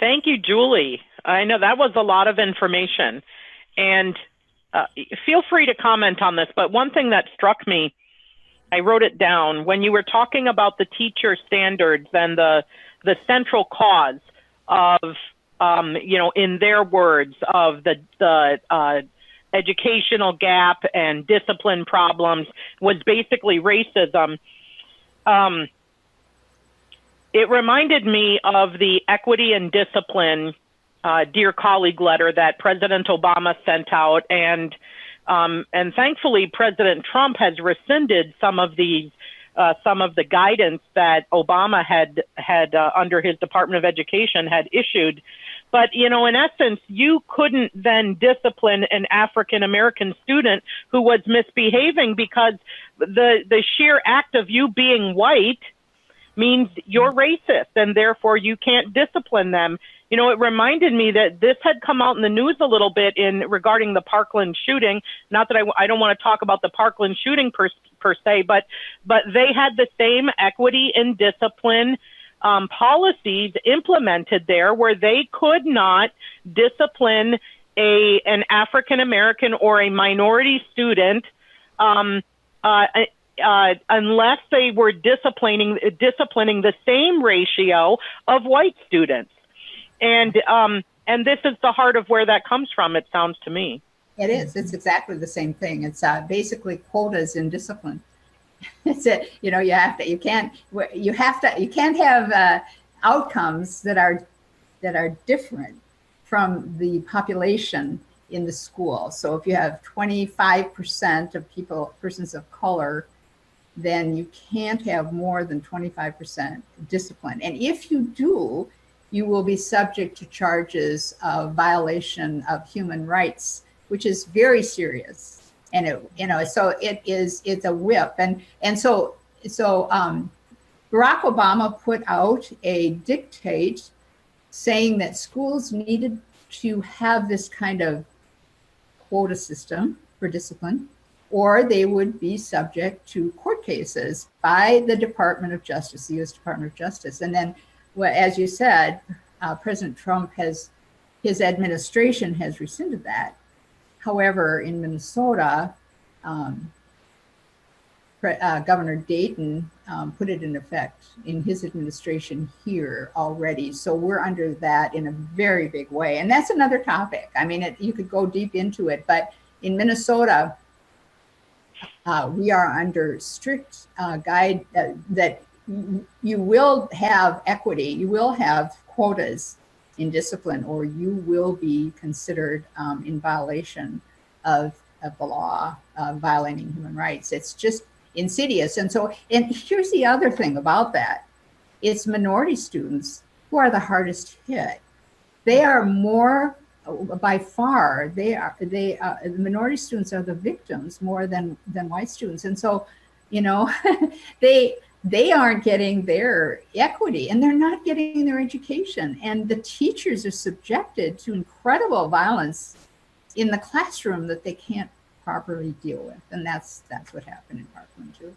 Thank you, Julie. I know that was a lot of information, and feel free to comment on this, but one thing that struck me, I wrote it down, when you were talking about the teacher standards and the central cause of, in their words, of the educational gap and discipline problems was basically racism. It reminded me of the equity and discipline dear colleague letter that President Obama sent out, and thankfully President Trump has rescinded some of the guidance that Obama had under his Department of Education had issued. But, in essence, you couldn't then discipline an African-American student who was misbehaving because the sheer act of you being white means you're racist, and therefore you can't discipline them. It reminded me that this had come out in the news a little bit regarding the Parkland shooting. Not that I don't want to talk about the Parkland shooting per se, but they had the same equity and discipline policies implemented there, where they could not discipline an African American or a minority student unless they were disciplining the same ratio of white students. And this is the heart of where that comes from, it sounds to me. It is. It's exactly the same thing. It's basically quotas in discipline. It's you can't have outcomes that are different from the population in the school. So if you have 25% of persons of color, then you can't have more than 25% discipline. And if you do, you will be subject to charges of violation of human rights, which is very serious. And it's a whip. And so Barack Obama put out a dictate saying that schools needed to have this kind of quota system for discipline, or they would be subject to court cases by the Department of Justice, the U.S. Department of Justice. And then, well, as you said, President Trump his administration has rescinded that. However, in Minnesota, Governor Dayton put it in effect in his administration here already. So we're under that in a very big way. And that's another topic. I mean, you could go deep into it, but in Minnesota, we are under strict guide that you will have equity, you will have quotas in discipline, or you will be considered in violation of the law, violating human rights. It's just insidious. And here's the other thing about that. It's minority students who are the hardest hit. They are more, by far, the minority students are the victims more than white students. And so, they aren't getting their equity, and they're not getting their education. And the teachers are subjected to incredible violence in the classroom that they can't properly deal with. And that's what happened in Parkland too.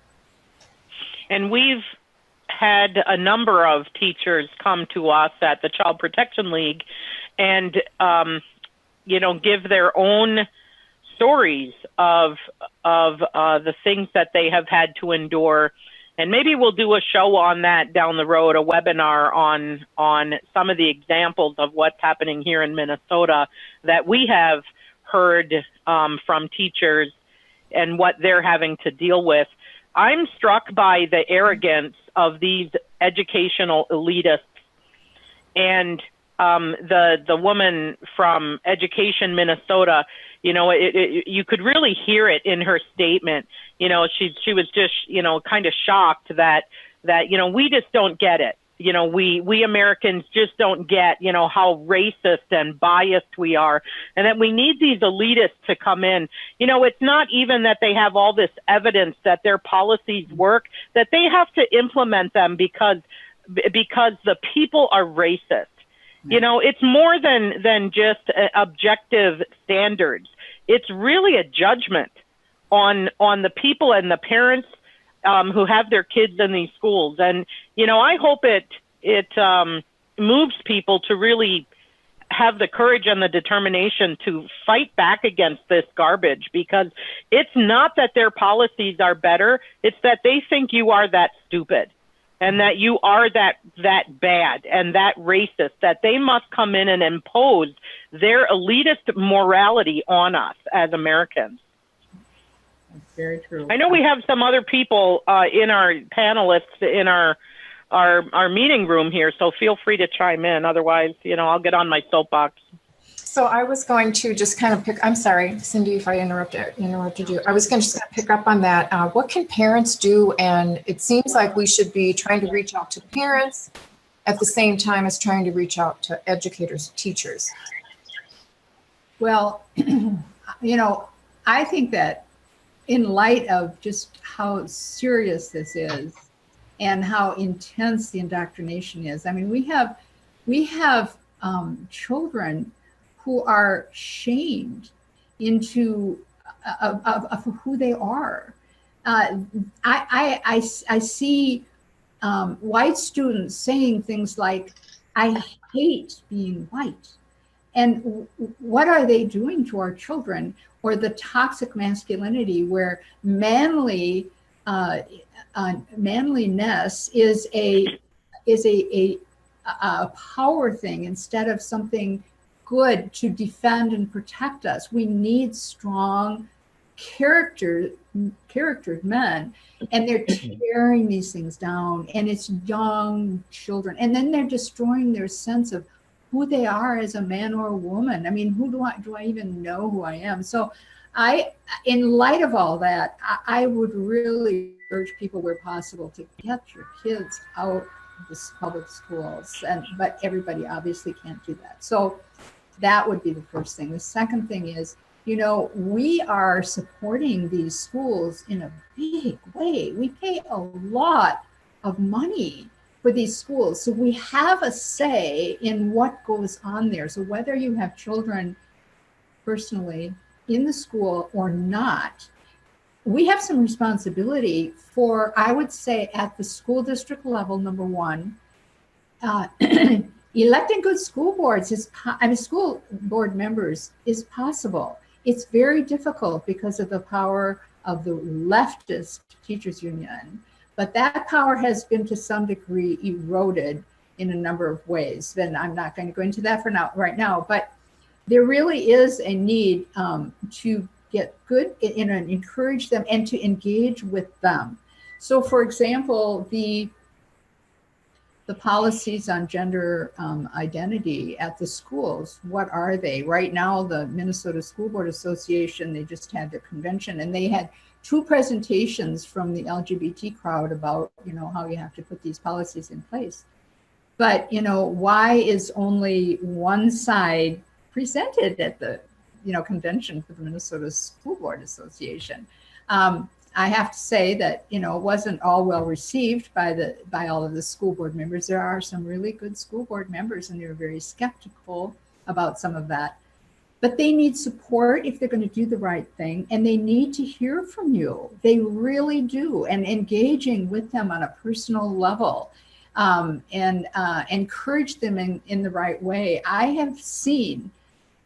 And we've had a number of teachers come to us at the Child Protection League and, give their own stories of the things that they have had to endure. And maybe we'll do a show on that down the road, a webinar on some of the examples of what's happening here in Minnesota that we have heard from teachers and what they're having to deal with. I'm struck by the arrogance of these educational elitists. And the woman from Education Minnesota, you could really hear it in her statement. She was just, kind of shocked that we just don't get it. We Americans just don't get, how racist and biased we are, and that we need these elitists to come in. It's not even that they have all this evidence that their policies work, that they have to implement them because the people are racist. It's more than just objective standards. It's really a judgment on the people and the parents who have their kids in these schools. And, I hope it moves people to really have the courage and the determination to fight back against this garbage, because it's not that their policies are better. It's that they think you are that stupid and that you are that bad and that racist, that they must come in and impose their elitist morality on us as Americans. That's very true. I know we have some other people in our panelists in our meeting room here, so feel free to chime in. Otherwise, I'll get on my soapbox. So I was going to just kind of I'm sorry, Cindy, if I interrupted you. I was going to just kind of pick up on that. What can parents do? And it seems like we should be trying to reach out to parents at the same time as trying to reach out to educators, teachers. Well, I think that in light of just how serious this is and how intense the indoctrination is, I mean, we have children who are shamed into of who they are. I see white students saying things like, "I hate being white." And what are they doing to our children? Or the toxic masculinity where manliness is a power thing instead of something good to defend and protect us. We need strong charactered men, and they're tearing these things down, and it's young children, and then they're destroying their sense of who they are as a man or a woman. I mean, who do I even know who I am? So in light of all that, I would really urge people where possible to get your kids out of the public schools, but everybody obviously can't do that. So that would be the first thing. The second thing is, we are supporting these schools in a big way. We pay a lot of money for these schools. So we have a say in what goes on there. So whether you have children personally in the school or not, we have some responsibility for, I would say, at the school district level, number one, electing good school boards school board members is possible. It's very difficult because of the power of the leftist teachers union. But that power has been to some degree eroded in a number of ways. And I'm not going to go into that right now, but there really is a need to get good and encourage them and to engage with them. So for example, the policies on gender identity at the schools, what are they? Right now, the Minnesota School Board Association, they just had their convention, and they had 2 presentations from the LGBT crowd about, how you have to put these policies in place. But, why is only one side presented at the, convention for the Minnesota School Board Association? I have to say that, it wasn't all well received by all of the school board members. There are some really good school board members, and they're very skeptical about some of that. But they need support if they're going to do the right thing, and they need to hear from you. They really do, and engaging with them on a personal level, and encourage them in the right way. I have seen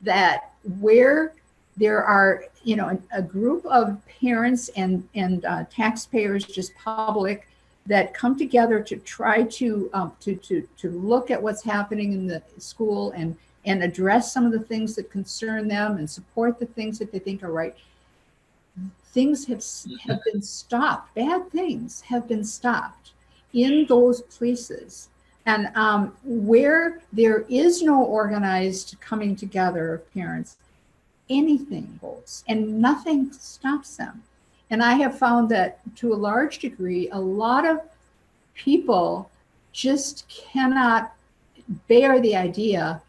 that where there are, a group of parents and taxpayers, just public, that come together to try to look at what's happening in the school and address some of the things that concern them and support the things that they think are right. Things have been stopped. Bad things have been stopped in those places. And where there is no organized coming together of parents, anything goes and nothing stops them. And I have found that to a large degree, a lot of people just cannot bear the idea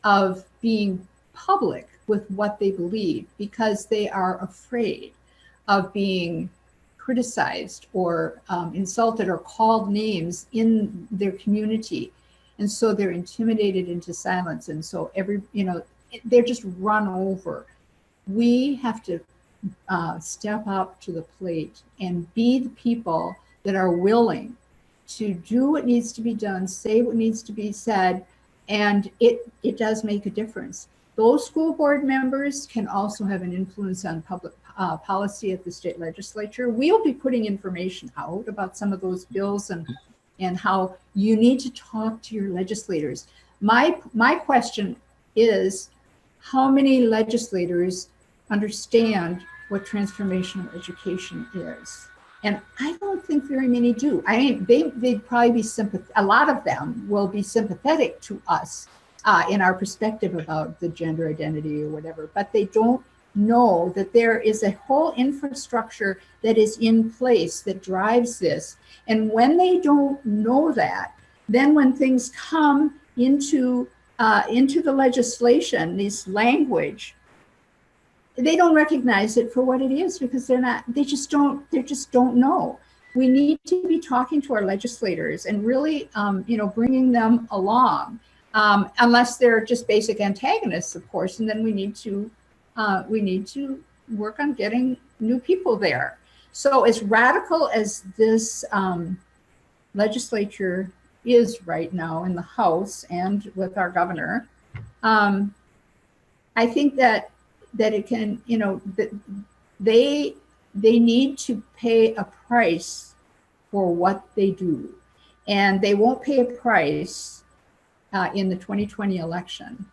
of being public with what they believe because they are afraid of being criticized or insulted or called names in their community. And so they're intimidated into silence. And so they're just run over. We have to step up to the plate and be the people that are willing to do what needs to be done, say what needs to be said, and it does make a difference. Those school board members can also have an influence on public policy at the state legislature. We'll be putting information out about some of those bills and how you need to talk to your legislators. My question is, how many legislators understand what transformational education is? And I don't think very many do. I mean, they'd probably be sympathetic. A lot of them will be sympathetic to us in our perspective about the gender identity or whatever, but they don't know that there is a whole infrastructure that is in place that drives this. And when they don't know that, then when things come into the legislation, this language, they don't recognize it for what it is because they just don't know. We need to be talking to our legislators and really, bringing them along, unless they're just basic antagonists, of course, and then we need to work on getting new people there. So as radical as this legislature is right now in the House and with our governor, I think that it can, that they need to pay a price for what they do. And they won't pay a price in the 2020 election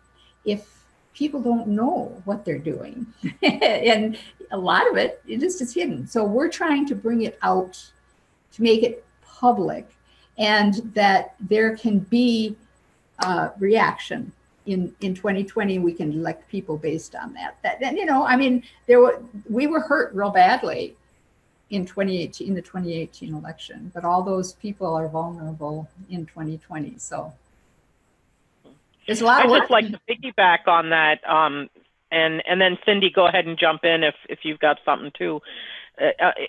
if people don't know what they're doing. And a lot of it just is hidden. So we're trying to bring it out to make it public and that there can be reaction. In 2020, we can elect people based on that. We were hurt real badly in 2018, in the 2018 election, but all those people are vulnerable in 2020. So there's a lot of work. I'd just like to piggyback on that, and then Cindy, go ahead and jump in if you've got something too.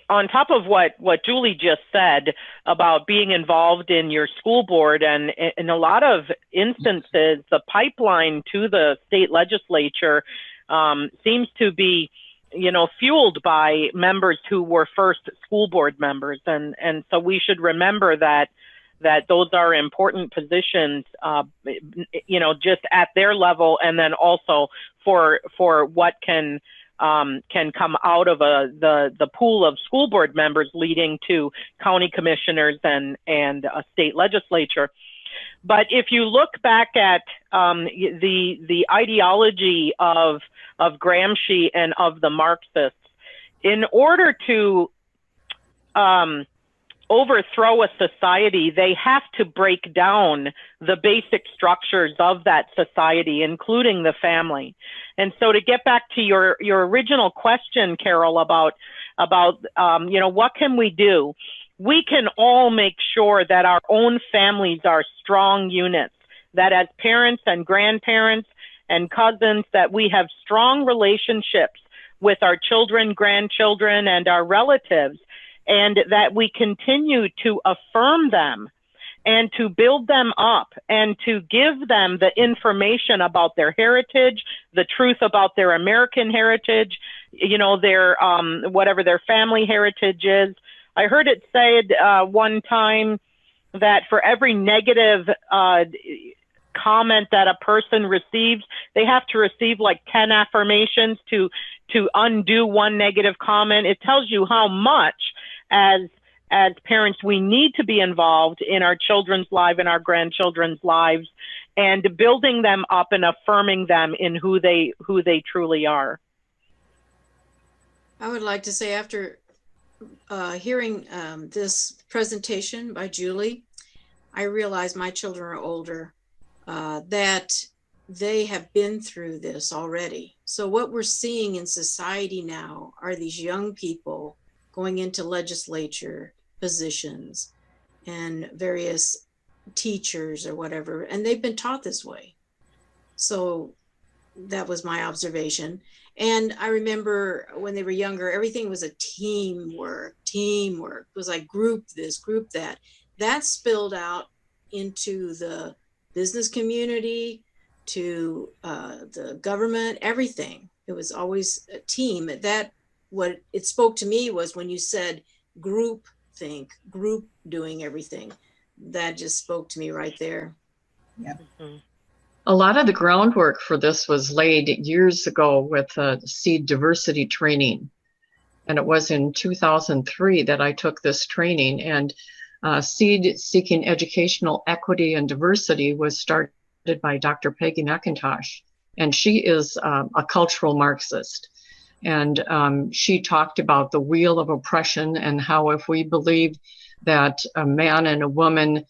On top of what Julie just said about being involved in your school board, and in a lot of instances, the pipeline to the state legislature seems to be, fueled by members who were first school board members. And so we should remember that those are important positions, just at their level, and then also for what can come out of the pool of school board members leading to county commissioners and a state legislature. But if you look back at the ideology of Gramsci and of the Marxists, in order to overthrow a society, they have to break down the basic structures of that society, including the family. And so to get back to your original question, Carol, about what can we do? We can all make sure that our own families are strong units, that as parents and grandparents and cousins, that we have strong relationships with our children, grandchildren, and our relatives, and that we continue to affirm them and to build them up and to give them the information about their heritage, the truth about their American heritage, their whatever their family heritage is. I heard it said one time that for every negative comment that a person receives, they have to receive like 10 affirmations to undo one negative comment. It tells you how much as parents we need to be involved in our children's lives and our grandchildren's lives, and building them up and affirming them in who they truly are. I would like to say, after hearing this presentation by Julie, I realize my children are older, that they have been through this already. So what we're seeing in society now are these young people going into legislature positions and various teachers or whatever, and they've been taught this way. So that was my observation. And I remember when they were younger, everything was a teamwork. It was like group this, group that. That spilled out into the business community, to the government, everything. It was always a team. That what it spoke to me was when you said group think, group doing everything. that just spoke to me right there. Yeah. A lot of the groundwork for this was laid years ago with seed diversity training. And it was in 2003 that I took this training. And Seed Seeking Educational Equity and Diversity was started by Dr. Peggy McIntosh. And she is a cultural Marxist. And she talked about the wheel of oppression and how if we believe that a man and a woman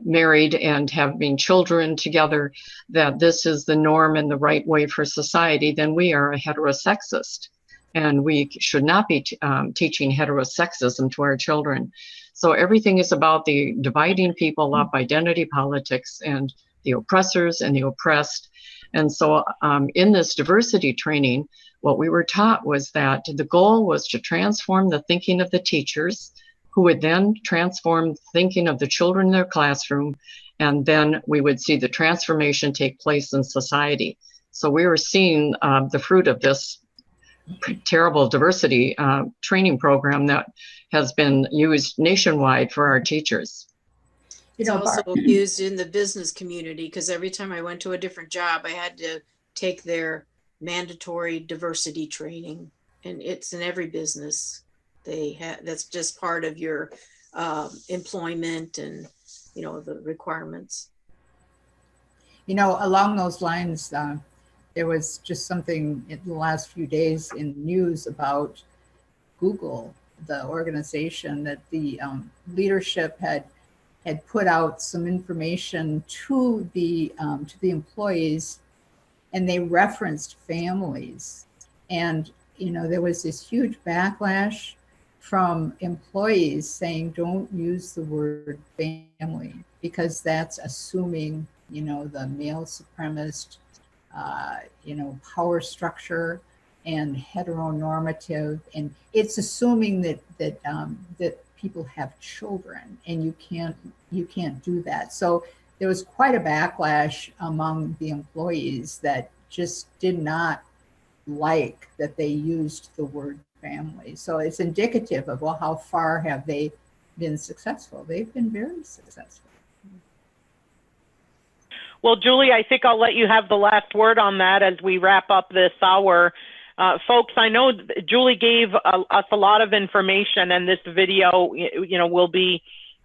married and having children together, that this is the norm and the right way for society, then we are a heterosexist. And we should not be teaching heterosexism to our children. So everything is about the dividing people up, identity politics, and the oppressors and the oppressed. And so in this diversity training, what we were taught was that the goal was to transform the thinking of the teachers, who would then transform thinking of the children in their classroom, and then we would see the transformation take place in society. So we were seeing the fruit of this terrible diversity training program that has been used nationwide for our teachers. It's also used in the business community, because every time I went to a different job, I had to take their mandatory diversity training, and it's in every business. They have, that's just part of your employment and, you know, the requirements. You know, along those lines, there was just something in the last few days in news about Google, the organization, that the leadership had put out some information to the employees, and they referenced families. And, you know, there was this huge backlash from employees saying, don't use the word family, because that's assuming, you know, the male supremacist, you know, power structure and heteronormative, and it's assuming that people have children, and you can't do that. So there was quite a backlash among the employees that just did not like that they used the word family. So it's indicative of, well, how far have they been successful? They've been very successful. Well, Julie, I think I'll let you have the last word on that as we wrap up this hour. Folks, I know Julie gave us a lot of information, and this video, you know, will be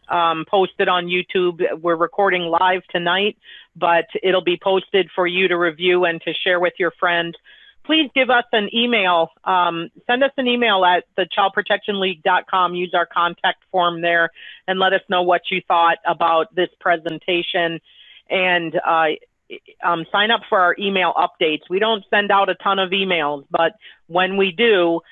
posted on YouTube. We're recording live tonight, but it'll be posted for you to review and to share with your friends. Please give us an email. Send us an email at thechildprotectionleague.com. Use our contact form there and let us know what you thought about this presentation. And sign up for our email updates. We don't send out a ton of emails, but when we do,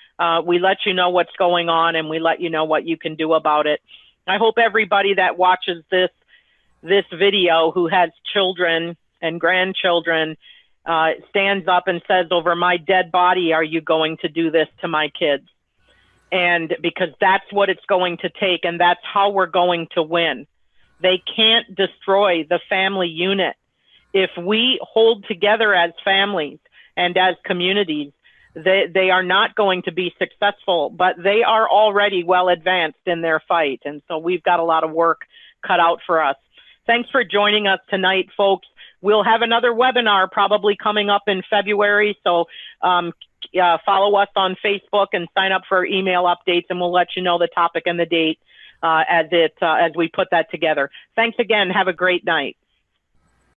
we let you know what's going on, and we let you know what you can do about it. I hope everybody that watches this video who has children and grandchildren stands up and says, over my dead body, are you going to do this to my kids? And because that's what it's going to take, and that's how we're going to win. They can't destroy the family unit. If we hold together as families and as communities, they are not going to be successful, but they are already well advanced in their fight. And so we've got a lot of work cut out for us. Thanks for joining us tonight, folks. We'll have another webinar probably coming up in February. So follow us on Facebook and sign up for email updates, and we'll let you know the topic and the date as we put that together. Thanks again. Have a great night.